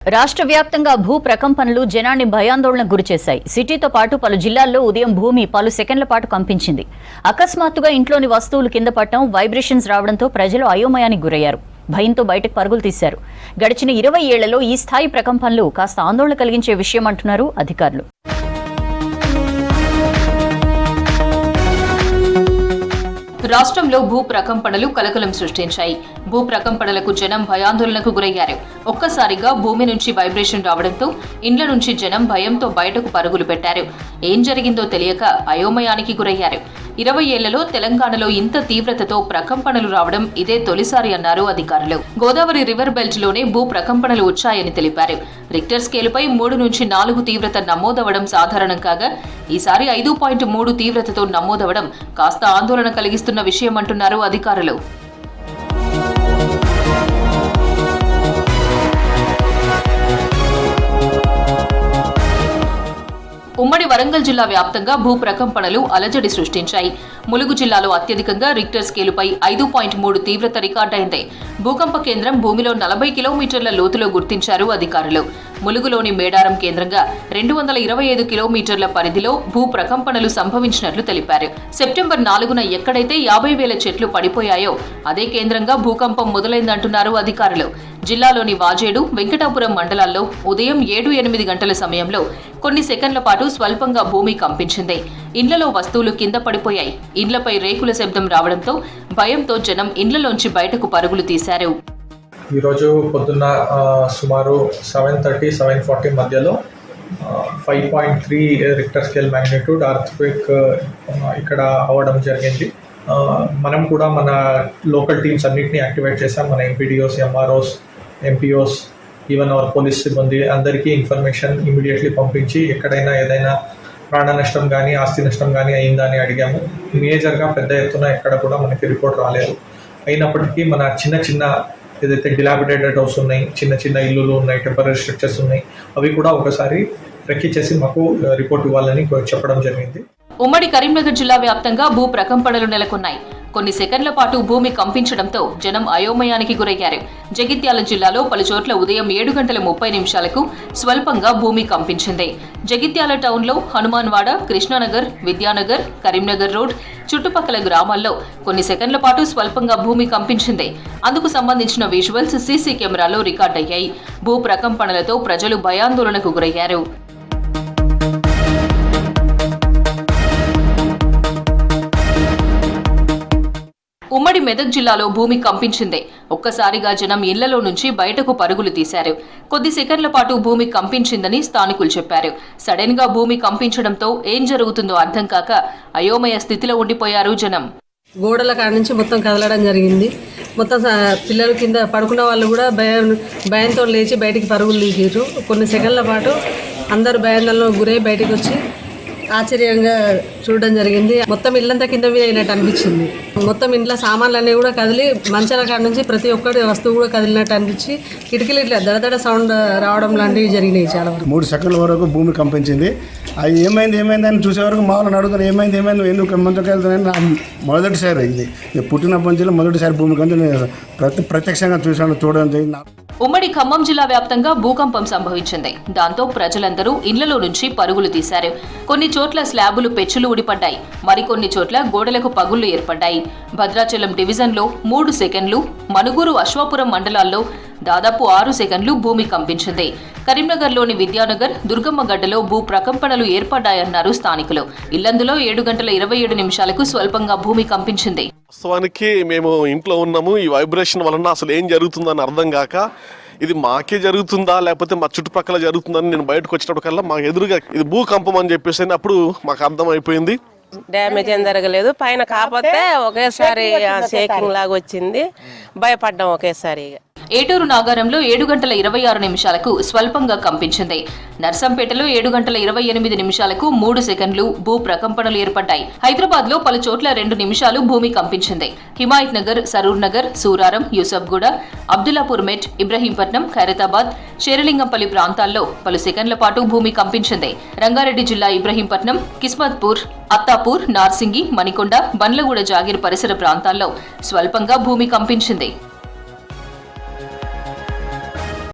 రాష్ట్ర వ్యాప్తంగా భూ ప్రకంపనలు జనాన్ని భయాందోళనకు గురిచేశాయి. సిటీతో పాటు పలు జిల్లాల్లో ఉదయం భూమి పలు సెకండ్ల పాటు కంపించింది. అకస్మాత్తుగా ఇంట్లోని వస్తువులు కింద పడటం, వైబ్రేషన్స్ రావడంతో ప్రజలు అయోమయానికి గురయ్యారు. భయంతో బయటకు పరుగులు తీశారు. గడిచిన 20 ఏళ్లలో ఈ స్థాయి ప్రకంపనలు కాస్త ఆందోళన కలిగించే విషయం అంటున్నారు అధికారులు. రాష్ట్రంలో భూ ప్రకంపనలు కలకలం సృష్టించాయి. భూ ప్రకంపనలకు జనం భయాందోళనకు గురయ్యారు. ఒక్కసారిగా భూమి నుంచి వైబ్రేషన్ రావడంతో ఇండ్ల నుంచి జనం భయంతో బయటకు పరుగులు పెట్టారు. ఏం జరిగిందో తెలియక అయోమయానికి గురయ్యారు. 20 ఏళ్లలో తెలంగాణలో ఇంత తీవ్రతతో ప్రకంపనలు రావడం ఇదే తొలిసారి అన్నారు అధికారులు. గోదావరి రివర్ బెల్ట్ లోనే భూ ప్రకంపనలు వచ్చాయని తెలిపారు. రిక్టర్ స్కేలుపై 3 నుంచి 4 తీవ్రత నమోదవడం సాధారణం కాగా ఈసారి 5.3 తీవ్రతతో నమోదవడం కాస్త ఆందోళన కలిగిస్తున్న విషయం అంటున్నారు అధికారులు. ఉమ్మడి వరంగల్ జిల్లా వ్యాప్తంగా భూ ప్రకంపనలు అలజడి సృష్టించాయి. ములుగు జిల్లాలో అత్యధికంగా రిక్టర్ స్కేలుపై 5.3 తీవ్రత రికార్డైంది. భూకంప కేంద్రం భూమిలో 40 కిలోమీటర్ల లోతులో గుర్తించారు అధికారులు. ములుగులోని మేడారం కేంద్రంగా 225 కిలోమీటర్ల పరిధిలో భూ ప్రకంపనలు సంభవించినట్లు తెలిపారు. సెప్టెంబర్ 4న ఎక్కడైతే 50,000 చెట్లు పడిపోయాయో అదే కేంద్రంగా భూకంపం మొదలైందంటున్నారు అధికారులు. జిల్లాలోని వాజేడు, వెంకటాపురం మండలాల్లో ఉదయం 7-8 గంటల సమయంలో కొన్ని సెకండ్ల పాటు స్వల్పంగా భూమి కంపించింది. ఇండ్లలో వస్తువులు కింద పడిపోయాయి. ఇండ్లపై రేకుల శబ్దం రావడంతో భయంతో జనం ఇండ్లలోంచి బయటకు పరుగులు తీశారు. ఈరోజు పొద్దున్న సుమారు 7:30-7:40 మధ్యలో 5.3 రిక్టర్ స్కేల్ మ్యాగ్నిట్యూడ్ అర్త్క్వేక్ ఇక్కడ అవ్వడం జరిగింది. మనం కూడా మన లోకల్ టీమ్స్ అన్నింటినీ యాక్టివేట్ చేశాం. మన MPDOs, MROs, MPOs, even our police సిబ్బంది అందరికీ ఇన్ఫర్మేషన్ ఇమీడియట్లీ పంపించి ఎక్కడైనా ఏదైనా ప్రాణ నష్టం కానీ ఆస్తి నష్టం కానీ అయిందా అని అడిగాము. మేజర్గా పెద్ద ఎత్తున ఎక్కడ కూడా మనకి రిపోర్ట్ రాలేదు. అయినప్పటికీ మన చిన్న ఏదైతే డిలాబిడేటెడ్ హౌస్ ఉన్నాయి, చిన్న ఇల్లులు ఉన్నాయి, టెంపరరీ స్ట్రక్చర్స్ ఉన్నాయి, అవి కూడా ఒకసారి రెక్కిచ్చేసి మాకు రిపోర్ట్ ఇవ్వాలని చెప్పడం జరిగింది. ఉమ్మడి కరీంనగర్ జిల్లా వ్యాప్తంగా భూ ప్రకంపనలు నెలకొన్నాయి. కొన్ని సెకండ్ల పాటు భూమి కంపించడంతో జనం అయోమయానికి గురయ్యారు. జగిత్యాల జిల్లాలో పలుచోట్ల ఉదయం 7:30 స్వల్పంగా భూమి కంపించింది. జగిత్యాల టౌన్లో హనుమాన్వాడ, కృష్ణానగర్, విద్యానగర్, కరీంనగర్ రోడ్ చుట్టుపక్కల గ్రామాల్లో కొన్ని సెకండ్ల పాటు స్వల్పంగా భూమి కంపించింది. అందుకు సంబంధించిన విజువల్స్ సీసీ కెమెరాలో రికార్డయ్యాయి. భూ ప్రకంపనలతో ప్రజలు భయాందోళనకు గురయ్యారు. ఉమ్మడి మెదక్ జిల్లాలో భూమి కంపించింది. ఒక్కసారిగా జనం ఇళ్లలో నుంచి బయటకు పరుగులు తీశారు. కొద్ది సెకండ్ల పాటు భూమి కంపించిందని స్థానికులు చెప్పారు. సడన్ గా భూమి కంపించడంతో ఏం జరుగుతుందో అర్థం కాక అయోమయ స్థితిలో ఉండిపోయారు జనం. గోడల కాడ నుంచి మొత్తం కదలడం జరిగింది. మొత్తం పిల్లలు కింద పడుకున్న వాళ్ళు కూడా భయంతో లేచి బయటికి పరుగులు తీసారు. కొన్ని సెకండ్ల పాటు అందరూ భయాందోళనకు గురై బయటకు వచ్చి ఆశ్చర్యంగా చూడడం జరిగింది. మొత్తం ఇల్లంతా కింద మీద అయినట్టు అనిపించింది. మొత్తం ఇంట్లో సామాన్లన్నీ కూడా కదిలి మంచాల కాడ నుంచి ప్రతి ఒక్కటి వస్తువు కూడా కదిలినట్టు అనిపించి కిటికీలు ఇట్లా దడదడ సౌండ్ రావడం లాంటివి జరిగినాయి. చాలా వరకు 3 సెకండ్ల వరకు భూమి కంపించింది. అది ఏమైంది అని చూసే వరకు మామూలు అడుగుతాను, ఏమైంది ఎందుకు మంచకి వెళ్తానని మొదటిసారి ఇది పుట్టినప్పటి నుంచి మొదటిసారి భూమి కంటే ప్రత్యక్షంగా చూడడం జరిగింది. ఉమ్మడి ఖమ్మం జిల్లా వ్యాప్తంగా భూకంపం సంభవించింది. దాంతో ప్రజలందరూ ఇళ్లలో నుంచి పరుగులు తీశారు. కొన్ని చోట్ల స్లాబులు పెచ్చులు ఊడిపడ్డాయి. మరికొన్ని చోట్ల గోడలకు పగుళ్లు ఏర్పడ్డాయి. భద్రాచలం డివిజన్లో 3 సెకండ్లు, మనుగూరు, అశ్వాపురం మండలాల్లో దాదాపు 6 సెకండ్లు భూమి కంపించింది. కరీంనగర్లోని విద్యానగర్, దుర్గమ్మగడ్డలో భూ ప్రకంపనలు ఏర్పడ్డాయన్నారు స్థానికులు. ఇల్లందులో 7:27 స్వల్పంగా భూమి కంపించింది. వాస్తవానికి మేము ఇంట్లో ఉన్నాము. ఈ వైబ్రేషన్ వలన అసలు ఏం జరుగుతుందని అర్థం కాక ఇది మాకే జరుగుతుందా లేకపోతే మా చుట్టుపక్కల జరుగుతుందని నేను బయటకు వచ్చినప్పటికల్లా మాకు ఎదురుగా ఇది భూకంపం అని చెప్పేసి అప్పుడు మాకు అర్థం అయిపోయింది. డ్యామేజ్ ఏం జరగలేదు. పైన కాకపోతే ఒకేసారి షేకింగ్ లాగా వచ్చింది. భయపడ్డాం ఒకేసారి. ఏటూరు నాగారంలో 7:26 స్వల్పంగా కంపించింది. నర్సంపేటలో 7:28 3 సెకండ్లు భూ ప్రకంపనలు ఏర్పడ్డాయి. హైదరాబాద్ లో పలు చోట్ల 2 నిమిషాలు భూమి కంపించింది. హిమాయత్ నగర్, సరూర్ నగర్, సూరారం, యూసఫ్గూడ, అబ్దుల్లాపూర్ మెట్, ఇబ్రహీంపట్నం, ఖైరతాబాద్, షేరలింగంపల్లి ప్రాంతాల్లో పలు సెకండ్ల పాటు భూమి కంపించింది. రంగారెడ్డి జిల్లా ఇబ్రహీంపట్నం, కిస్మత్పూర్, అత్తాపూర్, నార్సింగి, మణికొండ, బండ్లగూడ, జాగీర్ పరిసర ప్రాంతాల్లో స్వల్పంగా భూమి కంపించింది.